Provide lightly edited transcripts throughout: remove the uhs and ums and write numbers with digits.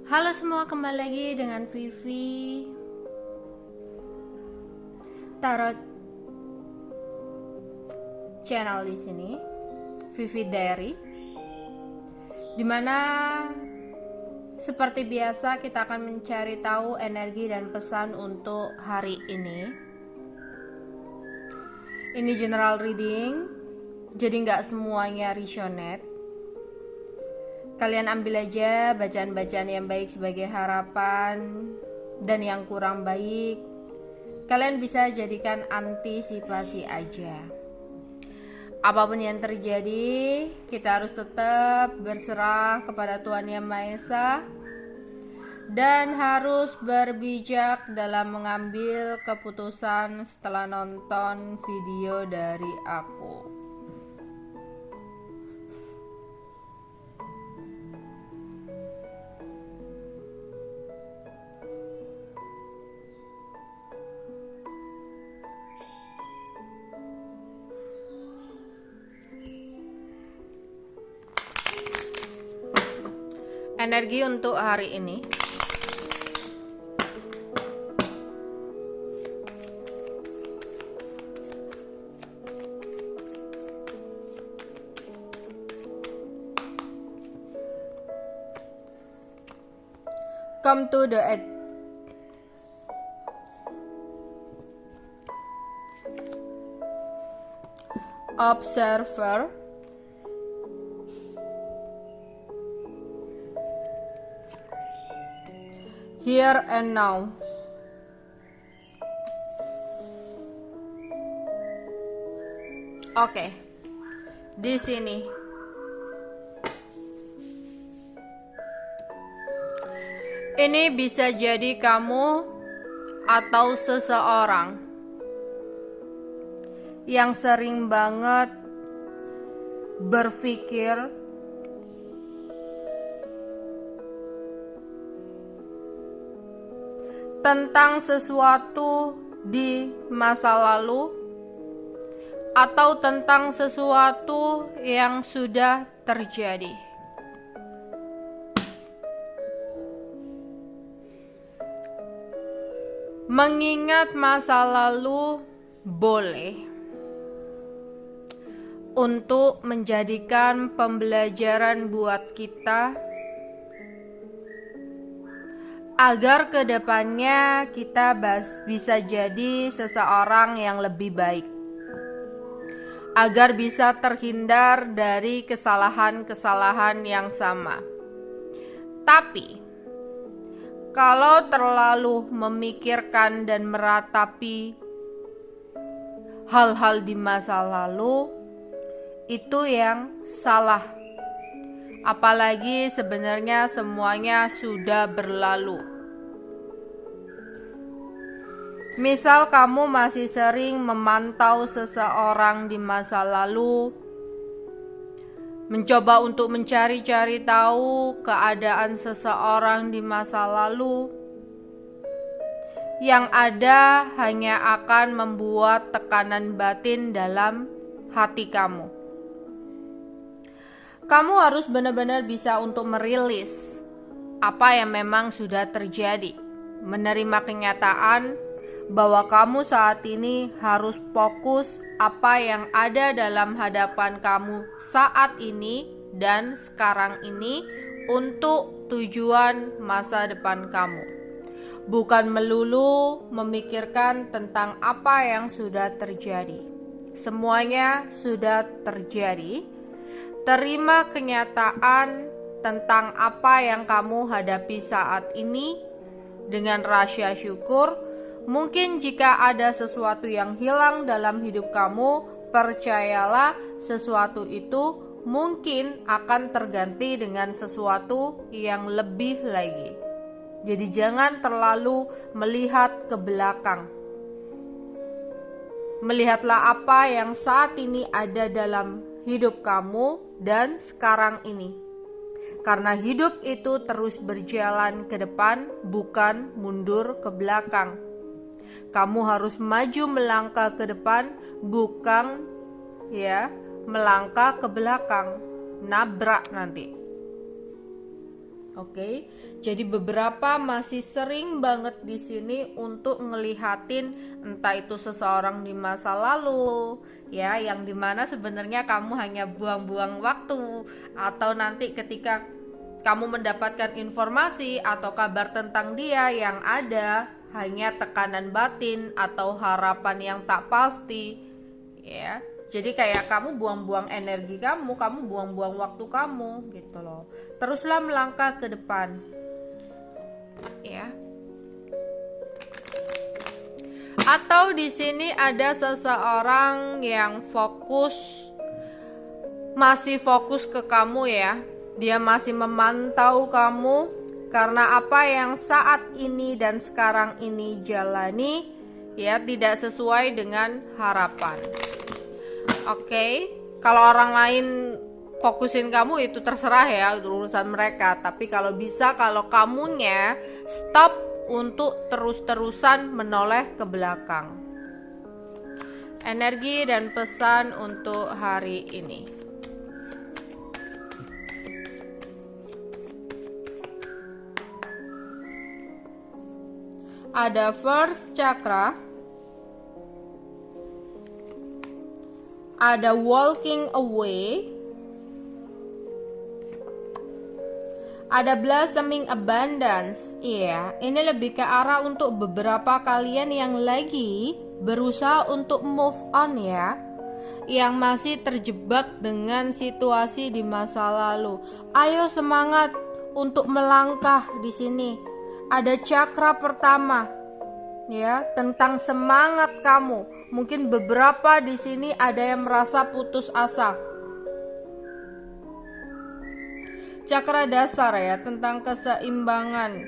Halo semua, kembali lagi dengan Vivi Tarot Channel di sini, Vivi Diary, dimana seperti biasa kita akan mencari tahu energi dan pesan untuk hari ini. Ini general reading, jadi nggak semuanya resonate. Kalian ambil aja bacaan-bacaan yang baik sebagai harapan, dan yang kurang baik kalian bisa jadikan antisipasi aja. Apapun yang terjadi, kita harus tetap berserah kepada Tuhan Yang Maha Esa dan harus berbijak dalam mengambil keputusan setelah nonton video dari aku. Energi untuk hari ini. Come to the end. Observer. Here and now. Oke. Di sini. Ini bisa jadi kamu atau seseorang yang sering banget berpikir tentang sesuatu di masa lalu atau tentang sesuatu yang sudah terjadi. Mengingat masa lalu boleh untuk menjadikan pembelajaran buat kita agar kedepannya kita bisa jadi seseorang yang lebih baik, agar bisa terhindar dari kesalahan-kesalahan yang sama. Tapi kalau terlalu memikirkan dan meratapi hal-hal di masa lalu, itu yang salah. Apalagi sebenarnya semuanya sudah berlalu. Misal kamu masih sering memantau seseorang di masa lalu, mencoba untuk mencari-cari tahu keadaan seseorang di masa lalu, yang ada hanya akan membuat tekanan batin dalam hati kamu. Kamu harus benar-benar bisa untuk merilis apa yang memang sudah terjadi, menerima kenyataan bahwa kamu saat ini harus fokus apa yang ada dalam hadapan kamu saat ini dan sekarang ini untuk tujuan masa depan kamu. Bukan melulu memikirkan tentang apa yang sudah terjadi. Semuanya sudah terjadi. Terima kenyataan tentang apa yang kamu hadapi saat ini dengan rasa syukur. Mungkin jika ada sesuatu yang hilang dalam hidup kamu, percayalah sesuatu itu mungkin akan terganti dengan sesuatu yang lebih lagi. Jadi jangan terlalu melihat ke belakang. Melihatlah apa yang saat ini ada dalam hidup kamu dan sekarang ini. Karena hidup itu terus berjalan ke depan, bukan mundur ke belakang. Kamu harus maju melangkah ke depan, bukan melangkah ke belakang, nabrak nanti. Oke, jadi beberapa masih sering banget di sini untuk ngelihatin entah itu seseorang di masa lalu, ya, yang dimana sebenarnya kamu hanya buang-buang waktu, atau nanti ketika kamu mendapatkan informasi atau kabar tentang dia yang ada hanya tekanan batin atau harapan yang tak pasti, ya. Jadi kayak kamu buang-buang energi kamu buang-buang waktu kamu gitu loh. Teruslah melangkah ke depan. Ya. Atau di sini ada seseorang yang masih fokus ke kamu ya. Dia masih memantau kamu karena apa yang saat ini dan sekarang ini jalani ya tidak sesuai dengan harapan. Oke, kalau orang lain fokusin kamu itu terserah ya, urusan mereka. Tapi kalau bisa, kalau kamunya stop untuk terus-terusan menoleh ke belakang. Energi dan pesan untuk hari ini. Ada first chakra, ada walking away, ada blossoming abundance. Iya, ini lebih ke arah untuk beberapa kalian yang lagi berusaha untuk move on ya, yang masih terjebak dengan situasi di masa lalu. Ayo semangat untuk melangkah di sini. Ada chakra pertama ya, tentang semangat kamu. Mungkin beberapa di sini ada yang merasa putus asa. Cakra dasar ya, tentang keseimbangan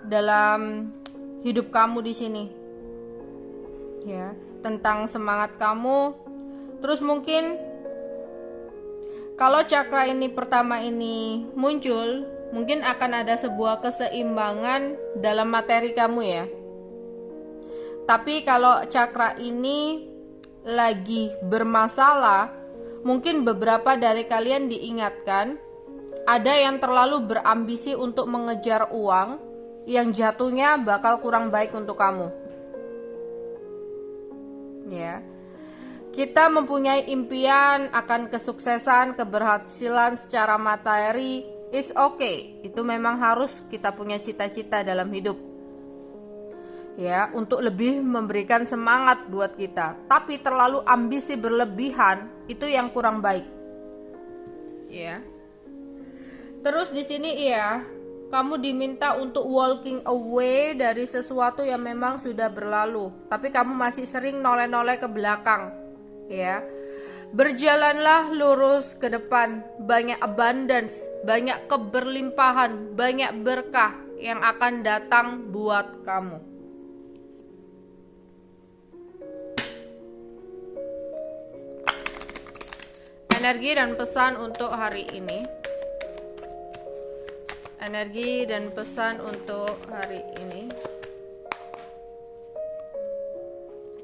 dalam hidup kamu di sini. Ya, tentang semangat kamu. Terus mungkin kalau cakra ini pertama ini muncul, mungkin akan ada sebuah keseimbangan dalam materi kamu ya. Tapi kalau cakra ini lagi bermasalah, mungkin beberapa dari kalian diingatkan, ada yang terlalu berambisi untuk mengejar uang yang jatuhnya bakal kurang baik untuk kamu. Ya. Kita mempunyai impian akan kesuksesan, keberhasilan secara materi, it's okay. Itu memang harus kita punya cita-cita dalam hidup. Ya, untuk lebih memberikan semangat buat kita. Tapi terlalu ambisi berlebihan itu yang kurang baik. Ya. Terus di sini ya, kamu diminta untuk walking away dari sesuatu yang memang sudah berlalu, tapi kamu masih sering noleh-noleh ke belakang. Ya. Berjalanlah lurus ke depan, banyak abundance, banyak keberlimpahan, banyak berkah yang akan datang buat kamu. Energi dan pesan untuk hari ini. Energi dan pesan untuk hari ini.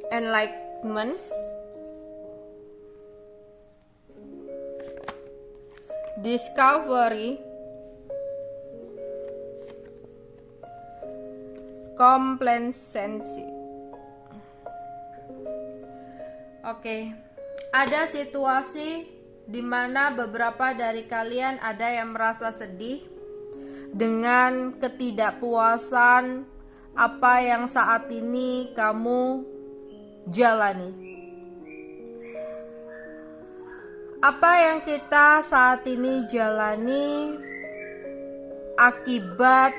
Enlightenment. Discovery. Complacency. Oke. Ada situasi di mana beberapa dari kalian ada yang merasa sedih dengan ketidakpuasan apa yang saat ini kamu jalani. Apa yang kita saat ini jalani akibat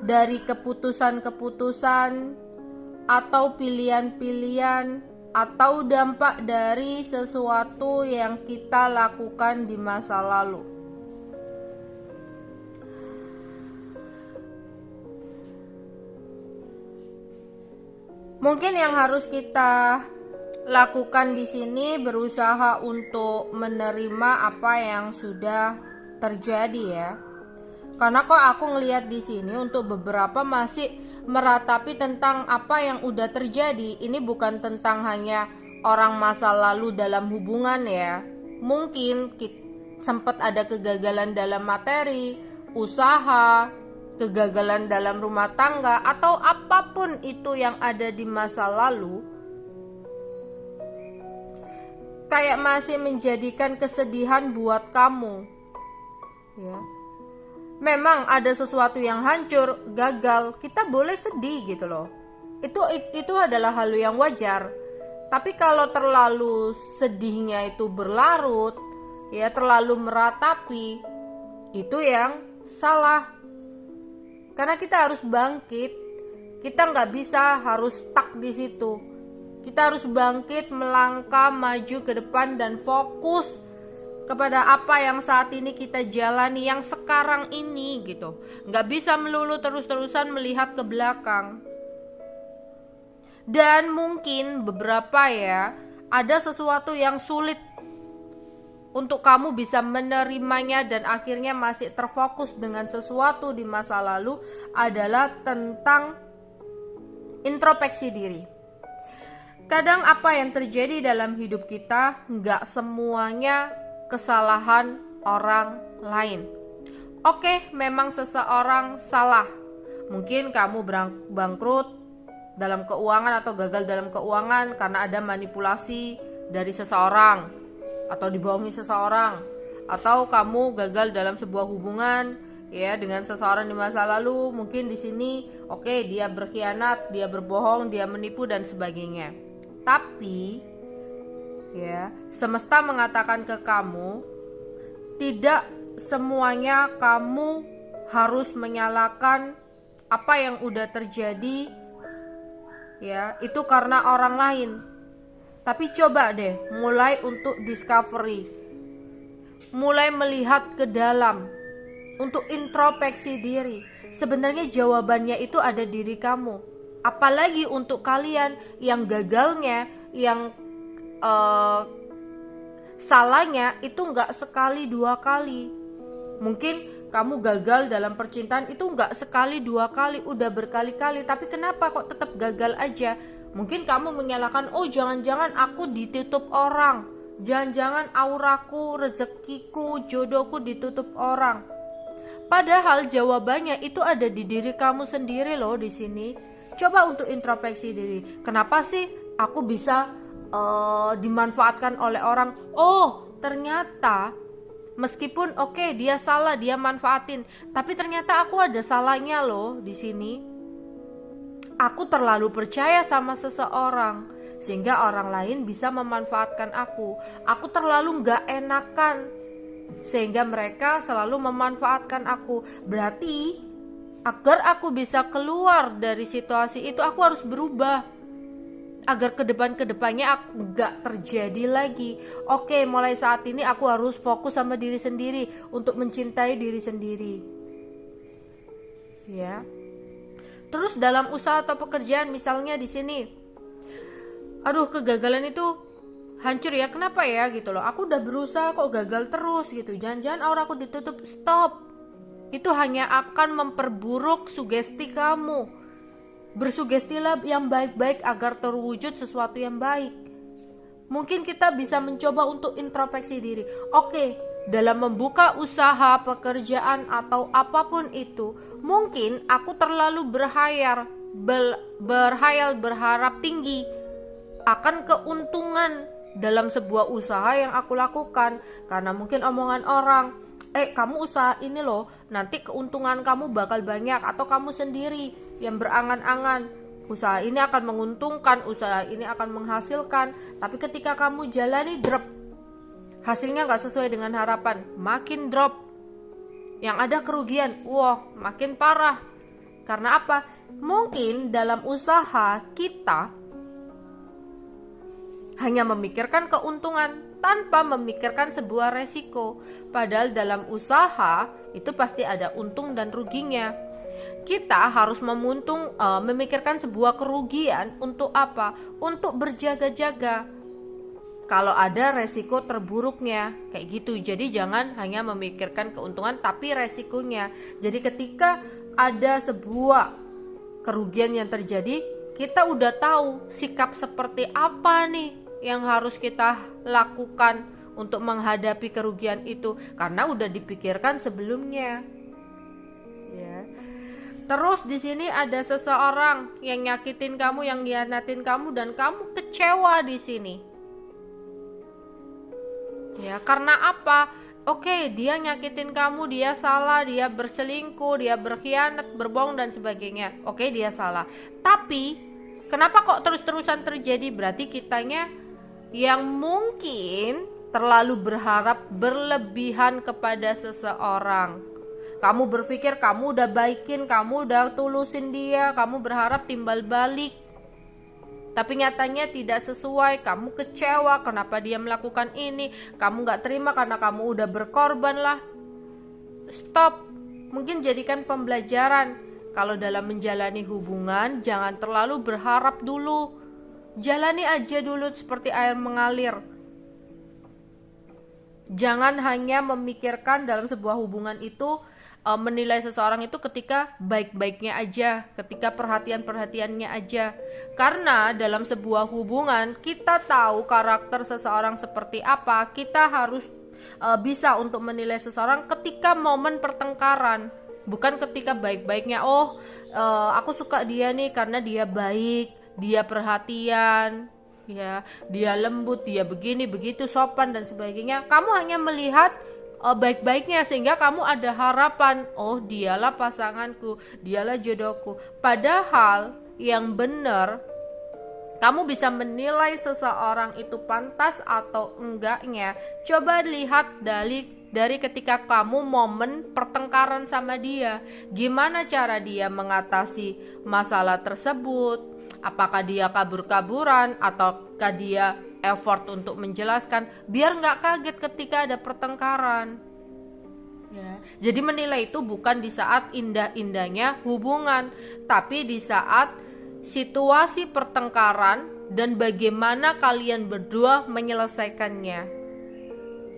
dari keputusan-keputusan atau pilihan-pilihan atau dampak dari sesuatu yang kita lakukan di masa lalu. Mungkin yang harus kita lakukan di sini berusaha untuk menerima apa yang sudah terjadi ya. Karena kok aku ngelihat di sini untuk beberapa masih meratapi tentang apa yang udah terjadi. Ini bukan tentang hanya orang masa lalu dalam hubungan ya. Mungkin sempat ada kegagalan dalam materi usaha, kegagalan dalam rumah tangga, atau apapun itu yang ada di masa lalu, kayak masih menjadikan kesedihan buat kamu, ya. Memang ada sesuatu yang hancur, gagal, kita boleh sedih gitu loh. Itu adalah hal yang wajar. Tapi kalau terlalu sedihnya itu berlarut, ya terlalu meratapi, itu yang salah. Karena kita harus bangkit. Kita nggak bisa harus stuck di situ. Kita harus bangkit, melangkah maju ke depan dan fokus kepada apa yang saat ini kita jalani, yang sekarang ini gitu. Nggak bisa melulu terus-terusan melihat ke belakang. Dan mungkin beberapa ya, ada sesuatu yang sulit untuk kamu bisa menerimanya dan akhirnya masih terfokus dengan sesuatu di masa lalu adalah tentang introspeksi diri. Kadang apa yang terjadi dalam hidup kita nggak semuanya kesalahan orang lain. Oke, memang seseorang salah. Mungkin kamu bangkrut dalam keuangan atau gagal dalam keuangan karena ada manipulasi dari seseorang atau dibohongi seseorang, atau kamu gagal dalam sebuah hubungan ya dengan seseorang di masa lalu. Mungkin di sini oke, dia berkhianat, dia berbohong, dia menipu dan sebagainya. Tapi ya, semesta mengatakan ke kamu, tidak semuanya kamu harus menyalahkan apa yang udah terjadi ya, itu karena orang lain. Tapi coba deh mulai untuk discovery, mulai melihat ke dalam, untuk introspeksi diri. Sebenarnya jawabannya itu ada diri kamu. Apalagi untuk kalian yang gagalnya, yang salahnya itu nggak sekali dua kali. Mungkin kamu gagal dalam percintaan itu nggak sekali dua kali, udah berkali-kali. Tapi kenapa kok tetap gagal aja? Mungkin kamu menyalahkan, oh jangan-jangan aku ditutup orang, jangan-jangan auraku, rezekiku, jodohku ditutup orang. Padahal jawabannya itu ada di diri kamu sendiri loh di sini. Coba untuk introspeksi diri. Kenapa sih aku bisa dimanfaatkan oleh orang? Oh, ternyata meskipun oke, dia salah, dia manfaatin, tapi ternyata aku ada salahnya loh di sini. Aku terlalu percaya sama seseorang sehingga orang lain bisa memanfaatkan aku. Aku terlalu gak enakan sehingga mereka selalu memanfaatkan aku. Berarti agar aku bisa keluar dari situasi itu, aku harus berubah agar kedepannya aku gak terjadi lagi. Oke, mulai saat ini aku harus fokus sama diri sendiri untuk mencintai diri sendiri. Ya. Terus dalam usaha atau pekerjaan, misalnya di sini, aduh kegagalan itu hancur ya, kenapa ya gitu loh. Aku udah berusaha kok gagal terus gitu. Jangan-jangan auraku ditutup. Stop. Itu hanya akan memperburuk sugesti kamu. Bersugestilah yang baik-baik agar terwujud sesuatu yang baik. Mungkin kita bisa mencoba untuk introspeksi diri. Oke, dalam membuka usaha, pekerjaan atau apapun itu, mungkin aku terlalu berhayal berharap tinggi akan keuntungan dalam sebuah usaha yang aku lakukan. Karena mungkin omongan orang, kamu usaha ini loh, nanti keuntungan kamu bakal banyak. Atau kamu sendiri yang berangan-angan, usaha ini akan menguntungkan, usaha ini akan menghasilkan. Tapi ketika kamu jalani, drop, hasilnya gak sesuai dengan harapan, makin drop, yang ada kerugian, makin parah. Karena apa? Mungkin dalam usaha kita hanya memikirkan keuntungan tanpa memikirkan sebuah resiko. Padahal dalam usaha itu pasti ada untung dan ruginya. Kita harus memikirkan sebuah kerugian untuk apa? Untuk berjaga-jaga kalau ada resiko terburuknya, kayak gitu. Jadi jangan hanya memikirkan keuntungan tapi resikonya. Jadi ketika ada sebuah kerugian yang terjadi, kita udah tahu sikap seperti apa nih yang harus kita lakukan untuk menghadapi kerugian itu, karena udah dipikirkan sebelumnya. ya. Terus di sini ada seseorang yang nyakitin kamu, yang hianatin kamu, dan kamu kecewa di sini. Ya, karena apa? Oke, dia nyakitin kamu, dia salah, dia berselingkuh, dia berkhianat, berbohong dan sebagainya. Oke, dia salah. Tapi kenapa kok terus-terusan terjadi? Berarti kitanya yang mungkin terlalu berharap berlebihan kepada seseorang. Kamu berpikir kamu udah baikin, kamu udah tulusin dia, kamu berharap timbal balik. Tapi nyatanya tidak sesuai, kamu kecewa kenapa dia melakukan ini, kamu gak terima karena kamu udah berkorban lah. Stop, mungkin jadikan pembelajaran. Kalau dalam menjalani hubungan, jangan terlalu berharap dulu. Jalani aja dulu seperti air mengalir. Jangan hanya memikirkan dalam sebuah hubungan itu, menilai seseorang itu ketika baik-baiknya aja, ketika perhatian-perhatiannya aja. Karena dalam sebuah hubungan kita tahu karakter seseorang seperti apa. Kita harus bisa untuk menilai seseorang ketika momen pertengkaran, bukan ketika baik-baiknya. Aku suka dia nih karena dia baik, dia perhatian, ya, dia lembut, dia begini begitu, sopan dan sebagainya. Kamu hanya melihat baik-baiknya sehingga kamu ada harapan, oh dialah pasanganku, dialah jodohku. Padahal yang benar, kamu bisa menilai seseorang itu pantas atau enggaknya. Coba lihat dari ketika kamu momen pertengkaran sama dia, gimana cara dia mengatasi masalah tersebut. Apakah dia kabur-kaburan ataukah dia effort untuk menjelaskan, biar nggak kaget ketika ada pertengkaran. Ya, jadi menilai itu bukan di saat indah-indahnya hubungan, tapi di saat situasi pertengkaran dan bagaimana kalian berdua menyelesaikannya.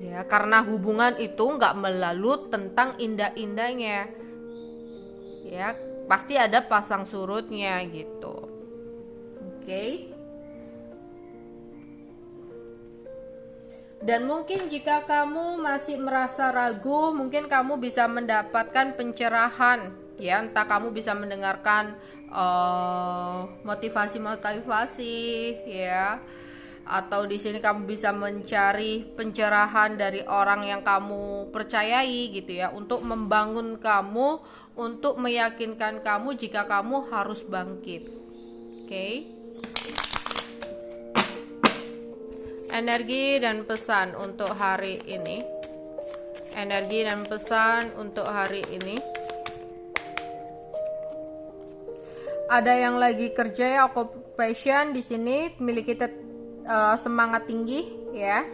Ya, karena hubungan itu nggak melulu tentang indah-indahnya. Ya, pasti ada pasang surutnya gitu. Oke. Dan mungkin jika kamu masih merasa ragu, mungkin kamu bisa mendapatkan pencerahan, ya, entah kamu bisa mendengarkan motivasi, ya, atau di sini kamu bisa mencari pencerahan dari orang yang kamu percayai gitu ya, untuk membangun kamu, untuk meyakinkan kamu jika kamu harus bangkit. Oke. Energi dan pesan untuk hari ini. Energi dan pesan untuk hari ini. Ada yang lagi kerja ya, occupation di sini memiliki semangat tinggi ya.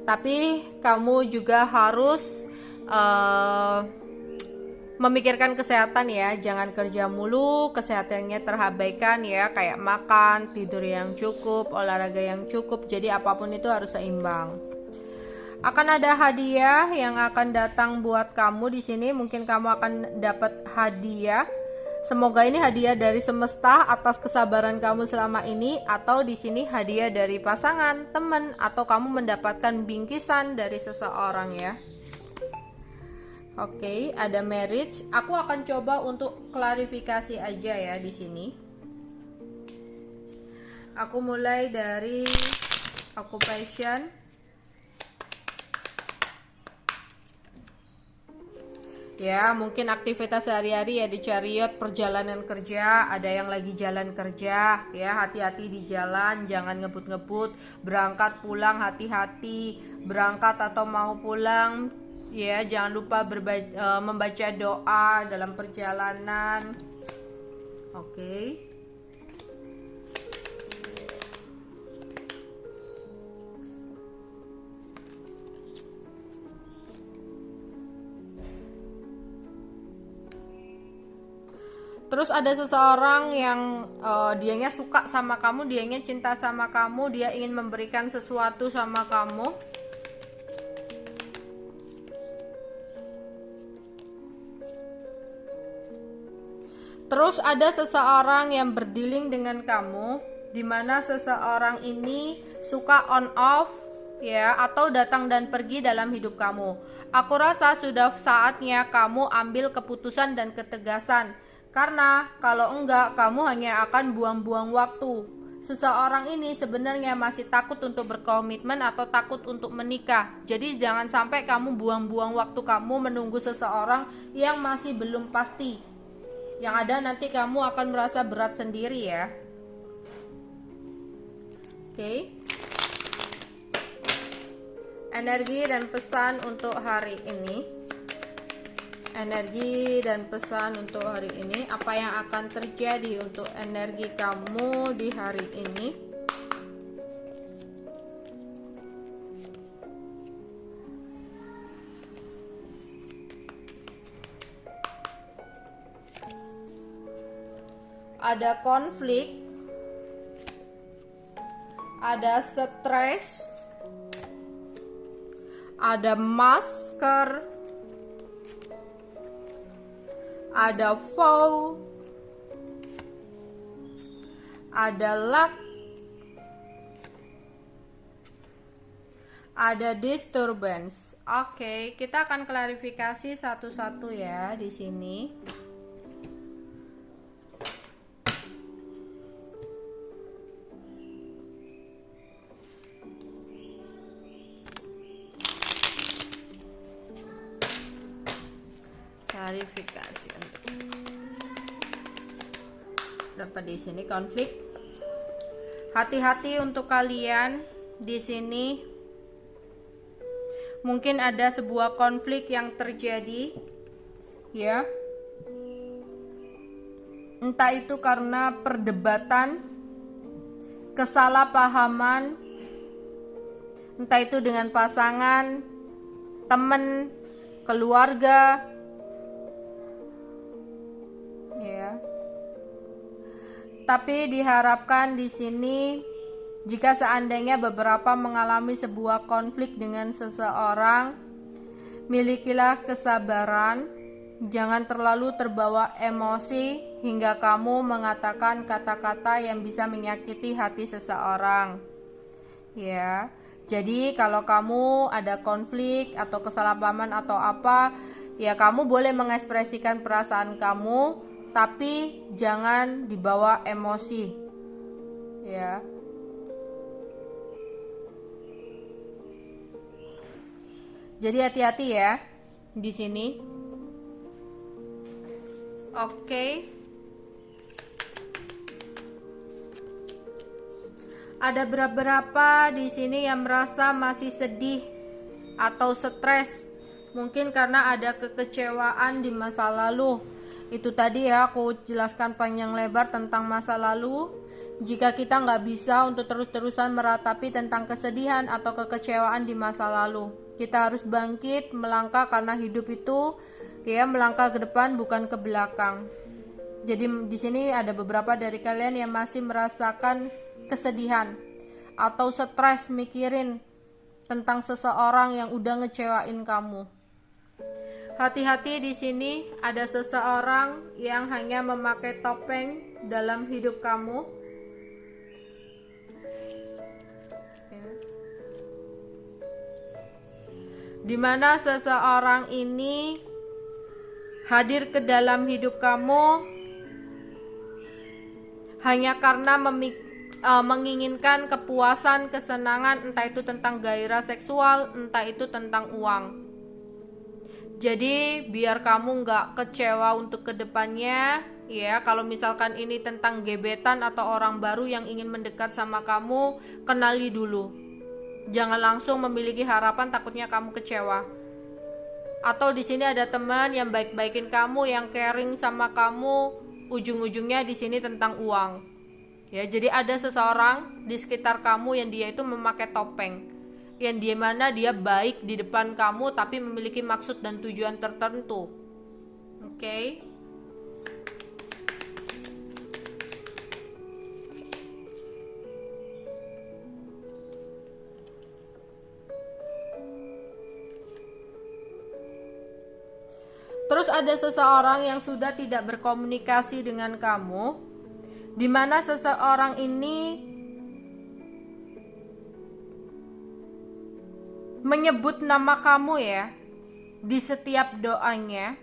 Tapi kamu juga harus memikirkan kesehatan ya, jangan kerja mulu, kesehatannya terabaikan ya, kayak makan, tidur yang cukup, olahraga yang cukup. Jadi apapun itu harus seimbang. Akan ada hadiah yang akan datang buat kamu di sini. Mungkin kamu akan dapat hadiah. Semoga ini hadiah dari semesta atas kesabaran kamu selama ini, atau di sini hadiah dari pasangan, teman, atau kamu mendapatkan bingkisan dari seseorang ya. Oke, ada marriage. Aku akan coba untuk klarifikasi aja ya di sini. Aku mulai dari occupation. Ya, mungkin aktivitas sehari-hari ya di chariot, perjalanan kerja, ada yang lagi jalan kerja ya, hati-hati di jalan, jangan ngebut-ngebut, berangkat pulang hati-hati, berangkat atau mau pulang ya, jangan lupa membaca doa dalam perjalanan. Oke. Terus ada seseorang yang dianya suka sama kamu, dianya cinta sama kamu, dia ingin memberikan sesuatu sama kamu. Terus ada seseorang yang berdealing dengan kamu, di mana seseorang ini suka on off ya, atau datang dan pergi dalam hidup kamu. Aku rasa sudah saatnya kamu ambil keputusan dan ketegasan, karena kalau enggak, kamu hanya akan buang-buang waktu. Seseorang ini sebenarnya masih takut untuk berkomitmen atau takut untuk menikah. Jadi jangan sampai kamu buang-buang waktu kamu menunggu seseorang yang masih belum pasti. Yang ada nanti kamu akan merasa berat sendiri ya. Oke. Energi dan pesan untuk hari ini. Energi dan pesan untuk hari ini. Apa yang akan terjadi untuk energi kamu di hari ini? Ada konflik, ada stres, ada masker, ada foul, ada luck, ada disturbance. Oke, kita akan klarifikasi satu-satu ya di sini. Klarifikasi dapat di sini konflik. Hati-hati untuk kalian di sini. Mungkin ada sebuah konflik yang terjadi, ya. Entah itu karena perdebatan, kesalahpahaman, entah itu dengan pasangan, teman, keluarga. Ya. Tapi diharapkan di sini jika seandainya beberapa mengalami sebuah konflik dengan seseorang, milikilah kesabaran, jangan terlalu terbawa emosi hingga kamu mengatakan kata-kata yang bisa menyakiti hati seseorang. Ya. Jadi kalau kamu ada konflik atau kesalahpahaman atau apa, ya kamu boleh mengekspresikan perasaan kamu, tapi jangan dibawa emosi, ya. Jadi hati-hati ya di sini. Oke. Ada beberapa di sini yang merasa masih sedih atau stres, mungkin karena ada kekecewaan di masa lalu. Itu tadi ya aku jelaskan panjang lebar tentang masa lalu. Jika kita nggak bisa untuk terus-terusan meratapi tentang kesedihan atau kekecewaan di masa lalu, kita harus bangkit melangkah, karena hidup itu ya melangkah ke depan bukan ke belakang. Jadi di sini ada beberapa dari kalian yang masih merasakan kesedihan atau stres mikirin tentang seseorang yang udah ngecewain kamu. Hati-hati di sini ada seseorang yang hanya memakai topeng dalam hidup kamu. Ya. Dimana seseorang ini hadir ke dalam hidup kamu hanya karena menginginkan kepuasan, kesenangan, entah itu tentang gairah seksual, entah itu tentang uang. Jadi biar kamu nggak kecewa untuk kedepannya, ya kalau misalkan ini tentang gebetan atau orang baru yang ingin mendekat sama kamu, kenali dulu. Jangan langsung memiliki harapan, takutnya kamu kecewa. Atau di sini ada teman yang baik-baikin kamu, yang caring sama kamu, ujung-ujungnya di sini tentang uang. Ya, jadi ada seseorang di sekitar kamu yang dia itu memakai topeng, yang di mana dia baik di depan kamu tapi memiliki maksud dan tujuan tertentu. Oke. Terus ada seseorang yang sudah tidak berkomunikasi dengan kamu, di mana seseorang ini menyebut nama kamu ya, di setiap doanya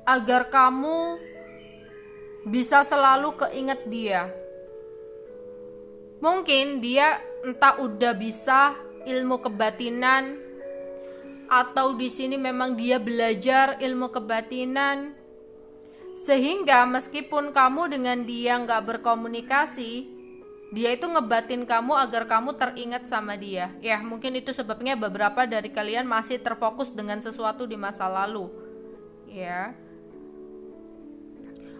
agar kamu bisa selalu keinget dia. Mungkin dia entah udah bisa ilmu kebatinan, atau di sini memang dia belajar ilmu kebatinan, sehingga meskipun kamu dengan dia nggak berkomunikasi, dia itu ngebatin kamu agar kamu teringat sama dia. Ya, mungkin itu sebabnya beberapa dari kalian masih terfokus dengan sesuatu di masa lalu. Ya.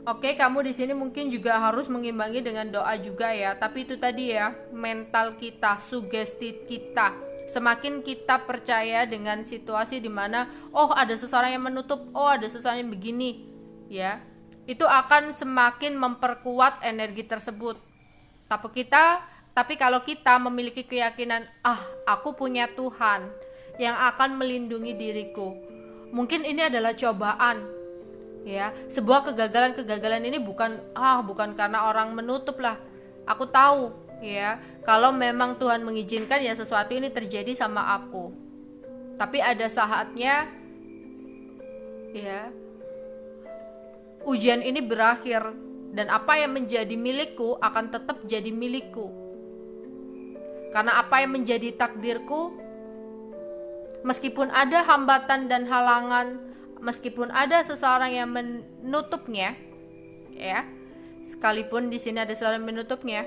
Oke, kamu di sini mungkin juga harus mengimbangi dengan doa juga ya. Tapi itu tadi ya, mental kita, sugesti kita. Semakin kita percaya dengan situasi di mana ada seseorang yang menutup, ada seseorang yang begini, ya. Itu akan semakin memperkuat energi tersebut. Tapi kalau kita memiliki keyakinan, aku punya Tuhan yang akan melindungi diriku. Mungkin ini adalah cobaan. Ya, sebuah kegagalan ini bukan karena orang menutup lah. Aku tahu, ya, kalau memang Tuhan mengizinkan ya sesuatu ini terjadi sama aku. Tapi ada saatnya, ya, ujian ini berakhir dan apa yang menjadi milikku akan tetap jadi milikku. Karena apa yang menjadi takdirku, meskipun ada hambatan dan halangan, meskipun ada seseorang yang menutupnya, ya, sekalipun di sini ada seseorang yang menutupnya,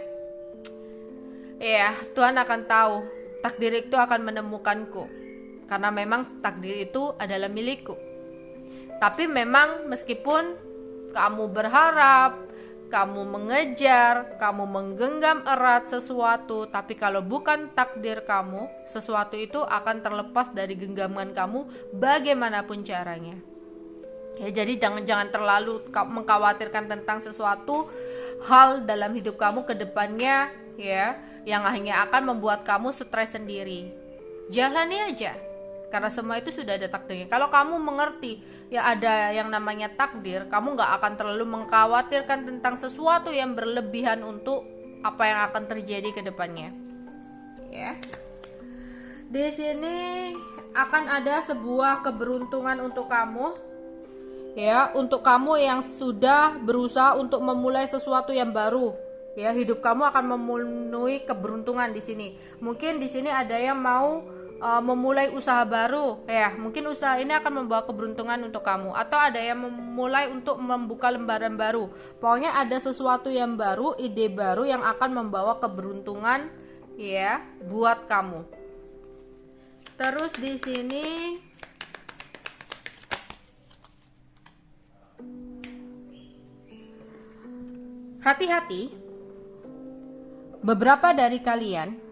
ya, Tuhan akan tahu takdir itu akan menemukanku, karena memang takdir itu adalah milikku. Tapi memang meskipun kamu berharap, kamu mengejar, kamu menggenggam erat sesuatu, tapi kalau bukan takdir kamu, sesuatu itu akan terlepas dari genggaman kamu bagaimanapun caranya. Ya, jadi jangan terlalu mengkhawatirkan tentang sesuatu hal dalam hidup kamu ke depannya, ya, yang hanya akan membuat kamu stres sendiri. Jalani aja, karena semua itu sudah ada takdirnya. Kalau kamu mengerti ya ada yang namanya takdir, kamu gak akan terlalu mengkhawatirkan tentang sesuatu yang berlebihan untuk apa yang akan terjadi ke depannya. Ya. Di sini akan ada sebuah keberuntungan untuk kamu. Ya, untuk kamu yang sudah berusaha untuk memulai sesuatu yang baru. Ya, hidup kamu akan memenuhi keberuntungan di sini. Mungkin di sini ada yang mau memulai usaha baru, ya, mungkin usaha ini akan membawa keberuntungan untuk kamu, atau ada yang memulai untuk membuka lembaran baru. Pokoknya ada sesuatu yang baru, ide baru yang akan membawa keberuntungan, ya, buat kamu. Terus di sini hati-hati, beberapa dari kalian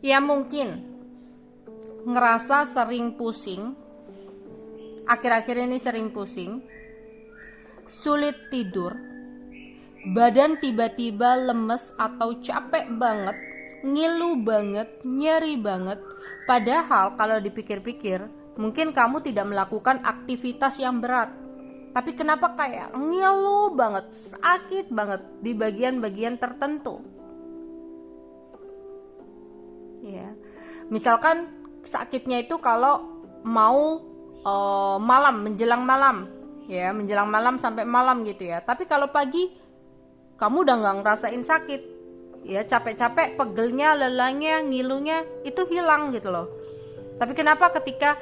yang mungkin ngerasa sering pusing, akhir-akhir ini sering pusing, sulit tidur, badan tiba-tiba lemes atau capek banget, ngilu banget, nyeri banget. Padahal kalau dipikir-pikir, mungkin kamu tidak melakukan aktivitas yang berat, tapi kenapa kayak ngilu banget, sakit banget di bagian-bagian tertentu. Ya, misalkan sakitnya itu kalau mau menjelang malam, ya, menjelang malam sampai malam gitu ya. Tapi kalau pagi kamu udah nggak ngerasain sakit, ya, capek-capek, pegelnya, lelahnya, ngilunya itu hilang gitu loh. Tapi kenapa ketika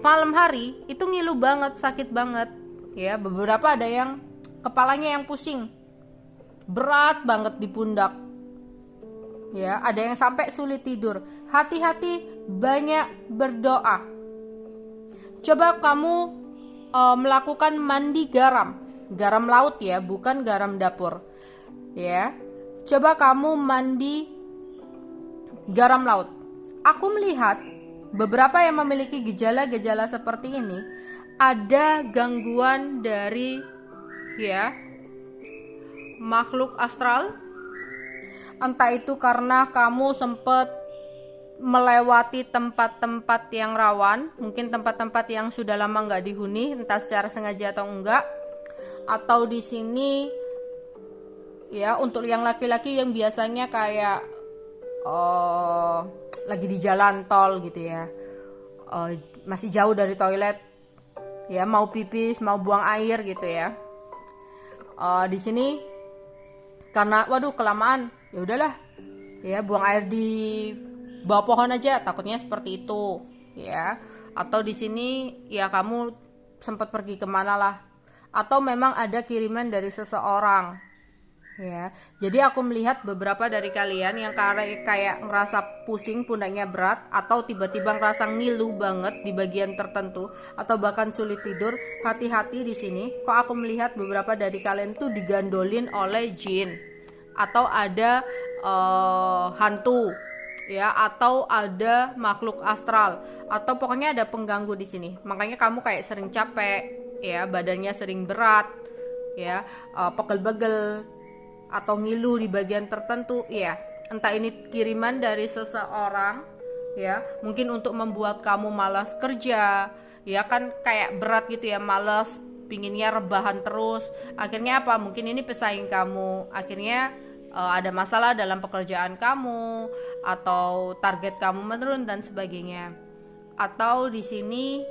malam hari itu ngilu banget, sakit banget, ya. Beberapa ada yang kepalanya yang pusing, berat banget di pundak. Ya, ada yang sampai sulit tidur. Hati-hati, banyak berdoa. Coba kamu melakukan mandi garam laut ya, bukan garam dapur. Ya, coba kamu mandi garam laut. Aku melihat beberapa yang memiliki gejala-gejala seperti ini ada gangguan dari, ya, makhluk astral. Entah itu karena kamu sempat melewati tempat-tempat yang rawan, mungkin tempat-tempat yang sudah lama nggak dihuni, entah secara sengaja atau enggak. Atau di sini, ya, untuk yang laki-laki yang biasanya kayak lagi di jalan tol gitu ya, masih jauh dari toilet ya, mau pipis, mau buang air gitu ya. Di sini karena waduh kelamaan, ya udahlah ya, buang air di bawah pohon aja, takutnya seperti itu ya. Atau di sini ya kamu sempat pergi kemana lah, atau memang ada kiriman dari seseorang ya. Jadi aku melihat beberapa dari kalian yang kayak ngerasa pusing, pundaknya berat, atau tiba-tiba ngerasa ngilu banget di bagian tertentu, atau bahkan sulit tidur. Hati-hati di sini, kok aku melihat beberapa dari kalian tuh digandolin oleh jin, atau ada hantu ya, atau ada makhluk astral, atau pokoknya ada pengganggu di sini. Makanya kamu kayak sering capek ya, badannya sering berat ya, pegel-pegel atau ngilu di bagian tertentu ya. Entah ini kiriman dari seseorang ya, mungkin untuk membuat kamu malas kerja ya, kan kayak berat gitu ya, malas, pinginnya rebahan terus. Akhirnya apa, mungkin ini pesaing kamu, akhirnya ada masalah dalam pekerjaan kamu, atau target kamu menurun dan sebagainya. Atau di sini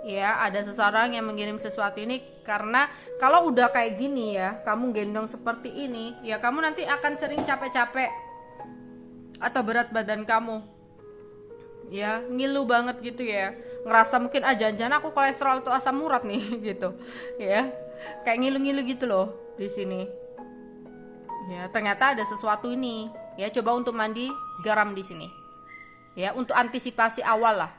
ya, ada seseorang yang mengirim sesuatu ini, karena kalau udah kayak gini ya, kamu gendong seperti ini ya, kamu nanti akan sering capek-capek atau berat badan kamu ya, ngilu banget gitu ya, ngerasa mungkin jangan-jangan aku kolesterol atau asam urat nih gitu ya, kayak ngilu-ngilu gitu loh di sini ya. Ternyata ada sesuatu ini ya. Coba untuk mandi garam di sini ya, untuk antisipasi awal lah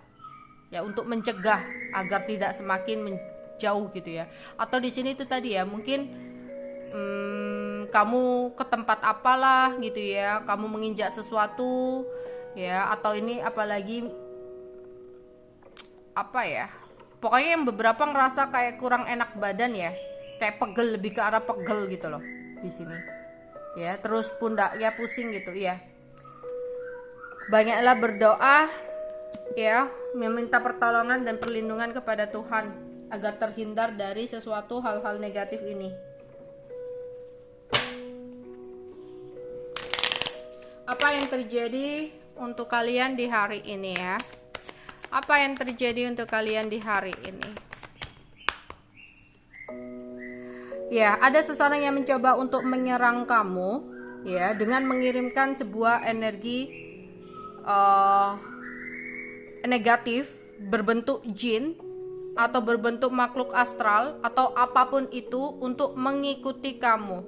ya, untuk mencegah agar tidak semakin menjauh gitu ya. Atau di sini itu tadi ya, mungkin kamu ke tempat apalah gitu ya, kamu menginjak sesuatu ya, atau ini apalagi apa ya, pokoknya yang beberapa ngerasa kayak kurang enak badan ya, kayak pegel, lebih ke arah pegel gitu loh di sini ya. Terus pundak ya pusing gitu ya. Banyaklah berdoa ya, meminta pertolongan dan perlindungan kepada Tuhan agar terhindar dari sesuatu hal-hal negatif ini. Apa yang terjadi untuk kalian di hari ini ya? Apa yang terjadi untuk kalian di hari ini? Ya, ada seseorang yang mencoba untuk menyerang kamu ya, dengan mengirimkan sebuah energi negatif berbentuk jin atau berbentuk makhluk astral atau apapun itu untuk mengikuti kamu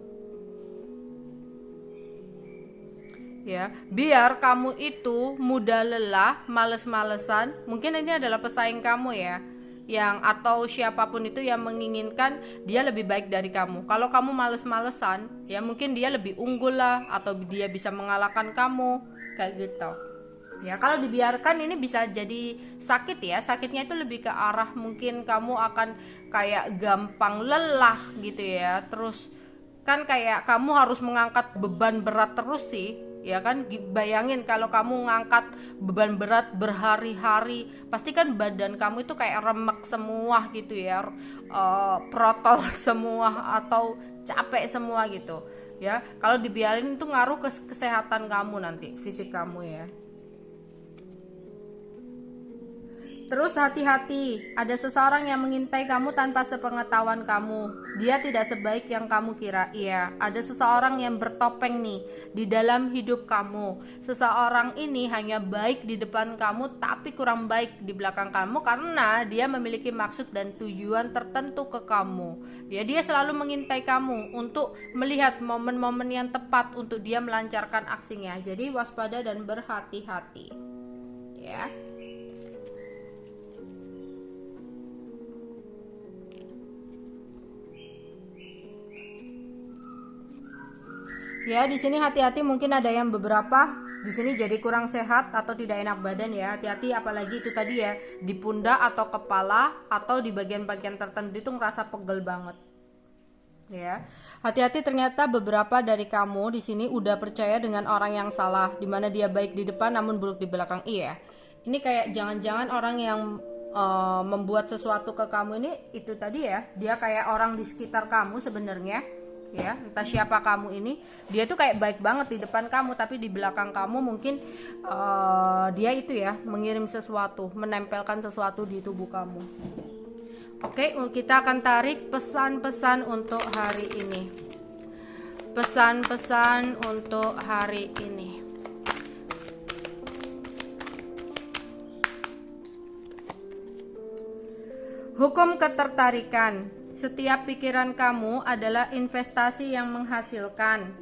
ya, biar kamu itu mudah lelah, males-malesan. Mungkin ini adalah pesaing kamu ya, yang atau siapapun itu yang menginginkan dia lebih baik dari kamu. Kalau kamu males-malesan ya, mungkin dia lebih unggul lah, atau dia bisa mengalahkan kamu kayak gitu ya. Kalau dibiarkan ini bisa jadi sakit ya. Sakitnya itu lebih ke arah mungkin kamu akan kayak gampang lelah gitu ya. Terus kan kayak kamu harus mengangkat beban berat terus sih ya kan. Bayangin kalau kamu ngangkat beban berat berhari-hari, pasti kan badan kamu itu kayak remek semua gitu ya, protol semua atau capek semua gitu ya. Kalau dibiarin itu ngaruh ke kesehatan kamu nanti, fisik kamu ya. Terus hati-hati, ada seseorang yang mengintai kamu tanpa sepengetahuan kamu. Dia tidak sebaik yang kamu kira. Iya, ada seseorang yang bertopeng nih di dalam hidup kamu. Seseorang ini hanya baik di depan kamu, tapi kurang baik di belakang kamu, karena dia memiliki maksud dan tujuan tertentu ke kamu. Ya, dia selalu mengintai kamu untuk melihat momen-momen yang tepat untuk dia melancarkan aksinya. Jadi waspada dan berhati-hati. Ya. Ya, di sini hati-hati, mungkin ada yang beberapa di sini jadi kurang sehat atau tidak enak badan ya. Hati-hati, apalagi itu tadi ya, di pundak atau kepala atau di bagian-bagian tertentu itu ngerasa pegel banget. Ya. Hati-hati, ternyata beberapa dari kamu di sini udah percaya dengan orang yang salah, di mana dia baik di depan namun buruk di belakang. Iya. Ini kayak jangan-jangan orang yang membuat sesuatu ke kamu ini itu tadi ya, dia kayak orang di sekitar kamu sebenarnya. ya. Entah siapa kamu ini, dia tuh kayak baik banget di depan kamu, tapi di belakang kamu mungkin dia itu ya mengirim sesuatu, menempelkan sesuatu di tubuh kamu. Oke, kita akan tarik pesan-pesan untuk hari ini. Pesan-pesan untuk hari ini. Hukum ketertarikan. Setiap pikiran kamu adalah investasi yang menghasilkan.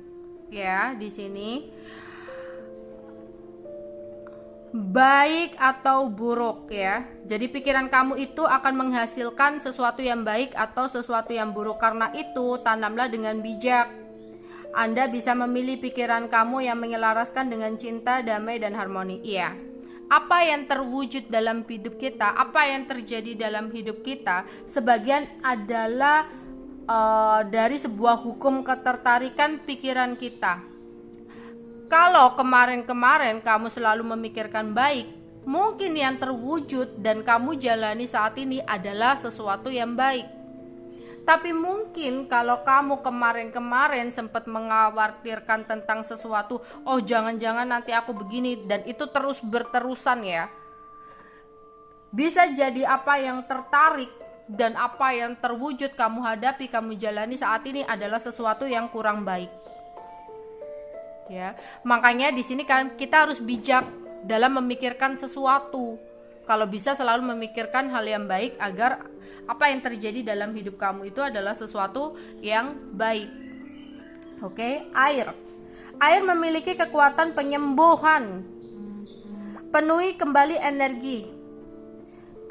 Ya, di sini baik atau buruk ya. Jadi pikiran kamu itu akan menghasilkan sesuatu yang baik atau sesuatu yang buruk. Karena itu, tanamlah dengan bijak. Anda bisa memilih pikiran kamu yang menyelaraskan dengan cinta, damai, dan harmoni. Iya. Apa yang terwujud dalam hidup kita, apa yang terjadi dalam hidup kita, sebagian adalah dari sebuah hukum ketertarikan pikiran kita. Kalau kemarin-kemarin kamu selalu memikirkan baik, mungkin yang terwujud dan kamu jalani saat ini adalah sesuatu yang baik. Tapi mungkin kalau kamu kemarin-kemarin sempat mengkhawatirkan tentang sesuatu, oh jangan-jangan nanti aku begini, dan itu terus berterusan ya. Bisa jadi apa yang tertarik dan apa yang terwujud kamu hadapi, kamu jalani saat ini adalah sesuatu yang kurang baik. Ya, makanya di sini kan kita harus bijak dalam memikirkan sesuatu. Kalau bisa selalu memikirkan hal yang baik agar apa yang terjadi dalam hidup kamu itu adalah sesuatu yang baik. Oke, air. Air memiliki kekuatan penyembuhan. Penuhi kembali energi.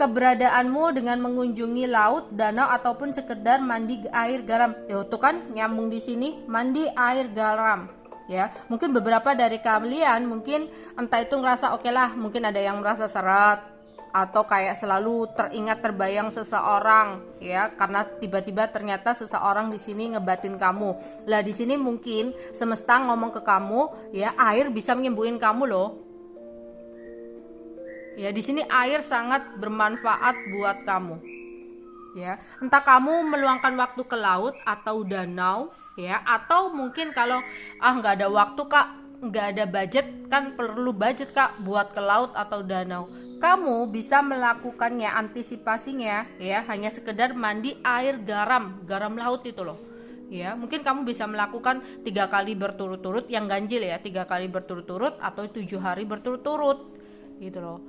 Keberadaanmu dengan mengunjungi laut, danau ataupun sekedar mandi air garam. Tuh kan nyambung di sini, mandi air garam. Ya, mungkin beberapa dari kalian mungkin entah itu ngerasa oke lah, mungkin ada yang merasa seret atau kayak selalu teringat terbayang seseorang ya, karena tiba-tiba ternyata seseorang di sini ngebatin kamu. Lah di sini mungkin semesta ngomong ke kamu ya, air bisa menyembuhin kamu loh. Ya, di sini air sangat bermanfaat buat kamu. Ya, entah kamu meluangkan waktu ke laut atau danau ya, atau mungkin kalau nggak ada waktu kak, nggak ada budget, kan perlu budget kak buat ke laut atau danau, kamu bisa melakukannya, antisipasinya ya, hanya sekedar mandi air garam laut itu loh ya. Mungkin kamu bisa melakukan 3 kali berturut-turut, yang ganjil ya, 3 kali berturut-turut atau 7 hari berturut-turut gitu loh.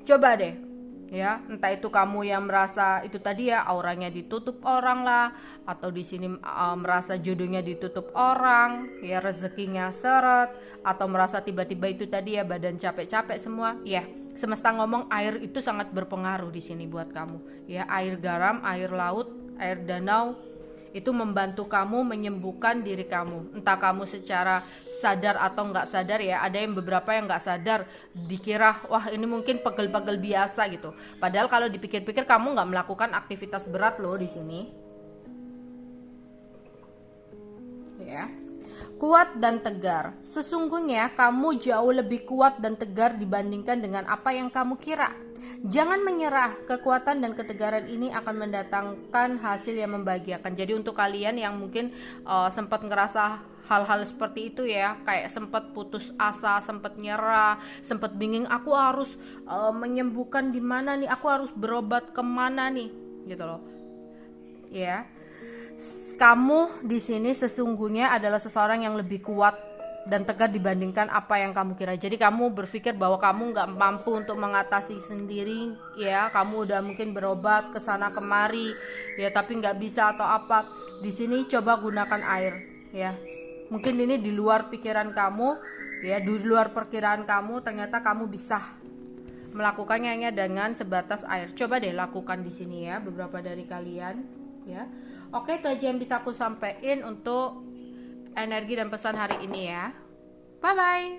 Coba deh ya, entah itu kamu yang merasa itu tadi ya, auranya ditutup orang lah, atau di sini merasa jodohnya ditutup orang ya, rezekinya seret, atau merasa tiba-tiba itu tadi ya badan capek-capek semua ya. Semesta ngomong air itu sangat berpengaruh di sini buat kamu ya. Air garam, air laut, air danau itu membantu kamu menyembuhkan diri kamu, entah kamu secara sadar atau nggak sadar ya. Ada yang beberapa yang nggak sadar, dikira wah ini mungkin pegel-pegel biasa gitu, padahal kalau dipikir-pikir kamu nggak melakukan aktivitas berat loh di sini ya. Kuat dan tegar. Sesungguhnya kamu jauh lebih kuat dan tegar dibandingkan dengan apa yang kamu kira. Jangan menyerah, kekuatan dan ketegaran ini akan mendatangkan hasil yang membahagiakan. Jadi untuk kalian yang mungkin sempat ngerasa hal-hal seperti itu ya, kayak sempat putus asa, sempat nyerah, sempat bingung, aku harus menyembuhkan di mana nih, aku harus berobat kemana nih, gitu loh. Ya, kamu di sini sesungguhnya adalah seseorang yang lebih kuat dan tegar dibandingkan apa yang kamu kira. Jadi kamu berpikir bahwa kamu nggak mampu untuk mengatasi sendiri ya, kamu udah mungkin berobat ke sana kemari ya, tapi nggak bisa atau apa. Di sini coba gunakan air ya. Mungkin ini di luar pikiran kamu ya, di luar perkiraan kamu, ternyata kamu bisa melakukannya hanya dengan sebatas air. Coba deh lakukan di sini ya, beberapa dari kalian ya. Oke, itu aja yang bisa aku sampaikan untuk energi dan pesan hari ini ya. Bye bye.